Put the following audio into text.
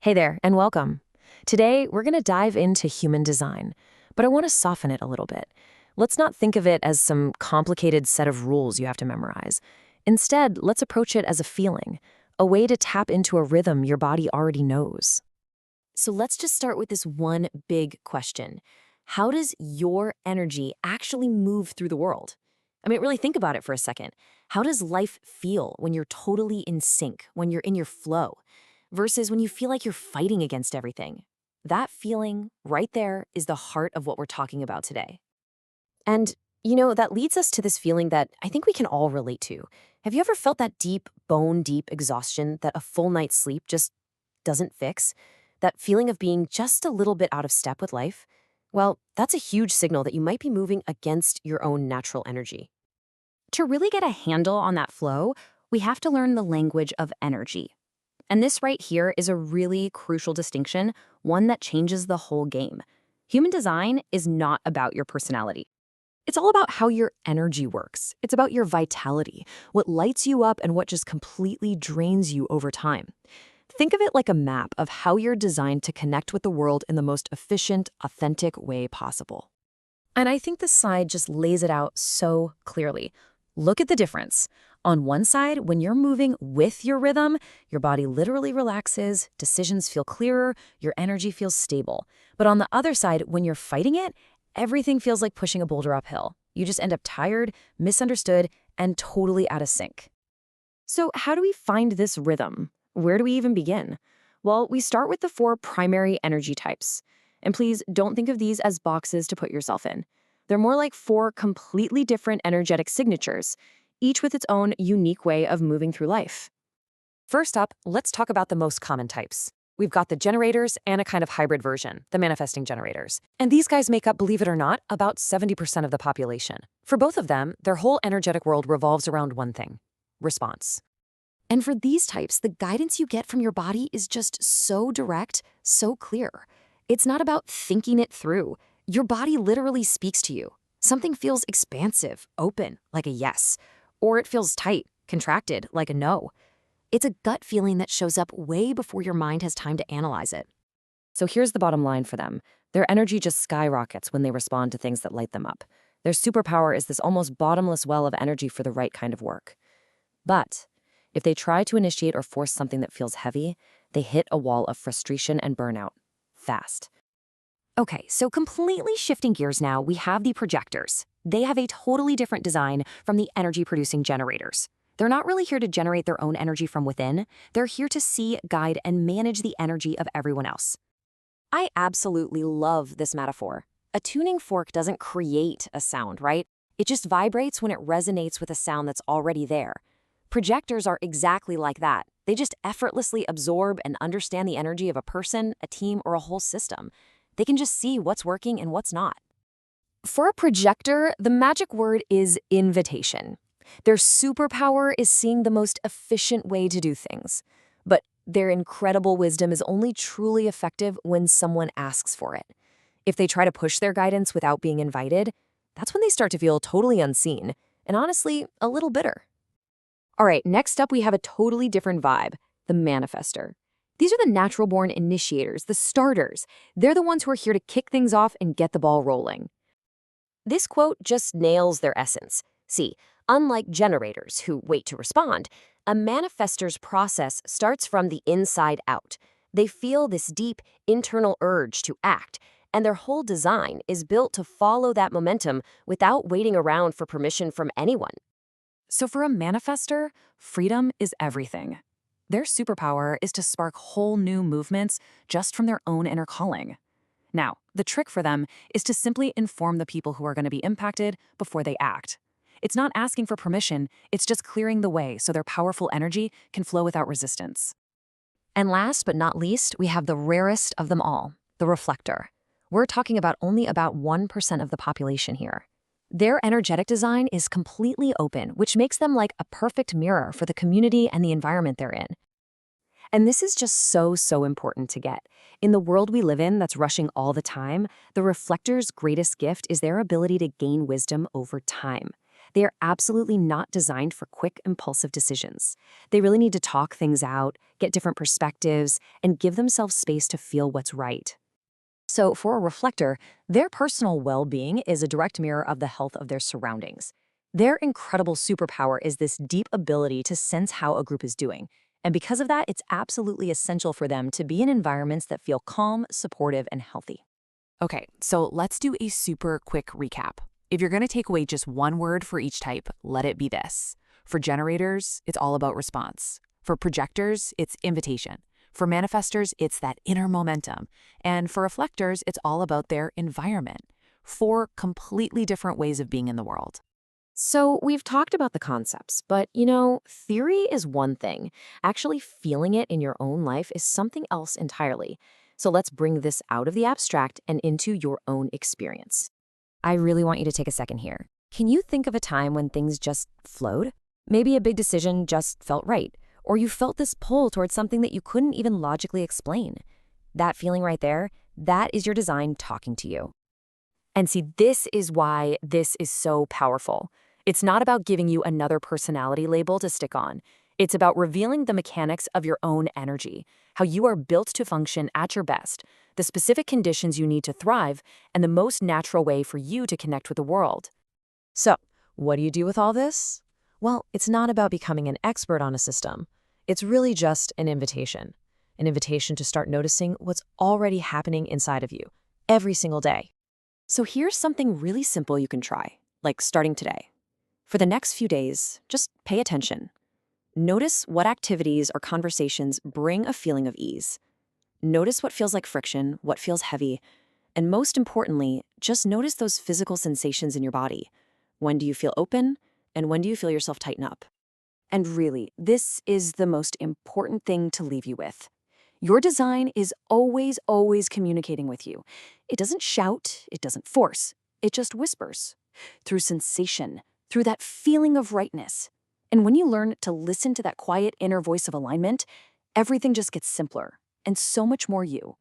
Hey there, and welcome. Today, we're going to dive into human design, but I want to soften it a little bit. Let's not think of it as some complicated set of rules you have to memorize. Instead, let's approach it as a feeling, a way to tap into a rhythm your body already knows. So let's just start with this one big question. How does your energy actually move through the world? I mean, really think about it for a second. How does life feel when you're totally in sync, when you're in your flow, versus when you feel like you're fighting against everything? That feeling right there is the heart of what we're talking about today. And, that leads us to this feeling that I think we can all relate to. Have you ever felt that deep, bone deep exhaustion that a full night's sleep just doesn't fix? That feeling of being just a little bit out of step with life? Well, that's a huge signal that you might be moving against your own natural energy. To really get a handle on that flow, we have to learn the language of energy. And this right here is a really crucial distinction, one that changes the whole game. Human design is not about your personality. It's all about how your energy works. It's about your vitality, what lights you up and what just completely drains you over time. Think of it like a map of how you're designed to connect with the world in the most efficient, authentic way possible. And I think this slide just lays it out so clearly. Look at the difference. On one side, when you're moving with your rhythm, your body literally relaxes, decisions feel clearer, your energy feels stable. But on the other side, when you're fighting it, everything feels like pushing a boulder uphill. You just end up tired, misunderstood, and totally out of sync. So how do we find this rhythm? Where do we even begin? Well, we start with the four primary energy types. And please don't think of these as boxes to put yourself in. They're more like four completely different energetic signatures, each with its own unique way of moving through life. First up, let's talk about the most common types. We've got the generators and a kind of hybrid version, the manifesting generators. And these guys make up, believe it or not, about 70% of the population. For both of them, their whole energetic world revolves around one thing: response. And for these types, the guidance you get from your body is just so direct, so clear. It's not about thinking it through. Your body literally speaks to you. Something feels expansive, open, like a yes, or it feels tight, contracted, like a no. It's a gut feeling that shows up way before your mind has time to analyze it. So here's the bottom line for them. Their energy just skyrockets when they respond to things that light them up. Their superpower is this almost bottomless well of energy for the right kind of work. But if they try to initiate or force something that feels heavy, they hit a wall of frustration and burnout fast. Okay, so completely shifting gears now, we have the projectors. They have a totally different design from the energy-producing generators. They're not really here to generate their own energy from within. They're here to see, guide, and manage the energy of everyone else. I absolutely love this metaphor. A tuning fork doesn't create a sound, right? It just vibrates when it resonates with a sound that's already there. Projectors are exactly like that. They just effortlessly absorb and understand the energy of a person, a team, or a whole system. They can just see what's working and what's not. For a projector, the magic word is invitation. Their superpower is seeing the most efficient way to do things. But their incredible wisdom is only truly effective when someone asks for it. If they try to push their guidance without being invited, that's when they start to feel totally unseen, and honestly, a little bitter. All right, next up we have a totally different vibe, the manifester. These are the natural-born initiators, the starters. They're the ones who are here to kick things off and get the ball rolling. This quote just nails their essence. See, unlike generators who wait to respond, a manifestor's process starts from the inside out. They feel this deep internal urge to act, and their whole design is built to follow that momentum without waiting around for permission from anyone. So for a manifestor, freedom is everything. Their superpower is to spark whole new movements just from their own inner calling. Now, the trick for them is to simply inform the people who are going to be impacted before they act. It's not asking for permission, it's just clearing the way so their powerful energy can flow without resistance. And last but not least, we have the rarest of them all, the reflector. We're talking about only about 1% of the population here. Their energetic design is completely open, which makes them like a perfect mirror for the community and the environment they're in. And this is just so important to get. In the world we live in that's rushing all the time, the reflector's greatest gift is their ability to gain wisdom over time. They are absolutely not designed for quick, impulsive decisions. They really need to talk things out, get different perspectives, and give themselves space to feel what's right. So, for a reflector, their personal well being is a direct mirror of the health of their surroundings. Their incredible superpower is this deep ability to sense how a group is doing. And because of that, it's absolutely essential for them to be in environments that feel calm, supportive, and healthy. Okay, so let's do a super quick recap. If you're going to take away just one word for each type, let it be this. For generators, it's all about response. For projectors, it's invitation. For manifestors, it's that inner momentum. And for reflectors, it's all about their environment. Four completely different ways of being in the world. So, we've talked about the concepts, but theory is one thing. Actually feeling it in your own life is something else entirely. So, let's bring this out of the abstract and into your own experience. I really want you to take a second here. Can you think of a time when things just flowed? Maybe a big decision just felt right, or you felt this pull towards something that you couldn't even logically explain. That feeling right there, that is your design talking to you. And see, this is why this is so powerful. It's not about giving you another personality label to stick on. It's about revealing the mechanics of your own energy, how you are built to function at your best, the specific conditions you need to thrive, and the most natural way for you to connect with the world. So, what do you do with all this? Well, it's not about becoming an expert on a system. It's really just an invitation to start noticing what's already happening inside of you every single day. So here's something really simple you can try, like starting today. For the next few days, just pay attention. Notice what activities or conversations bring a feeling of ease. Notice what feels like friction, what feels heavy, and most importantly, just notice those physical sensations in your body. When do you feel open, and when do you feel yourself tighten up? And really, this is the most important thing to leave you with. Your design is always, always communicating with you. It doesn't shout, it doesn't force, it just whispers. Through sensation, through that feeling of rightness. And when you learn to listen to that quiet inner voice of alignment, everything just gets simpler and so much more you.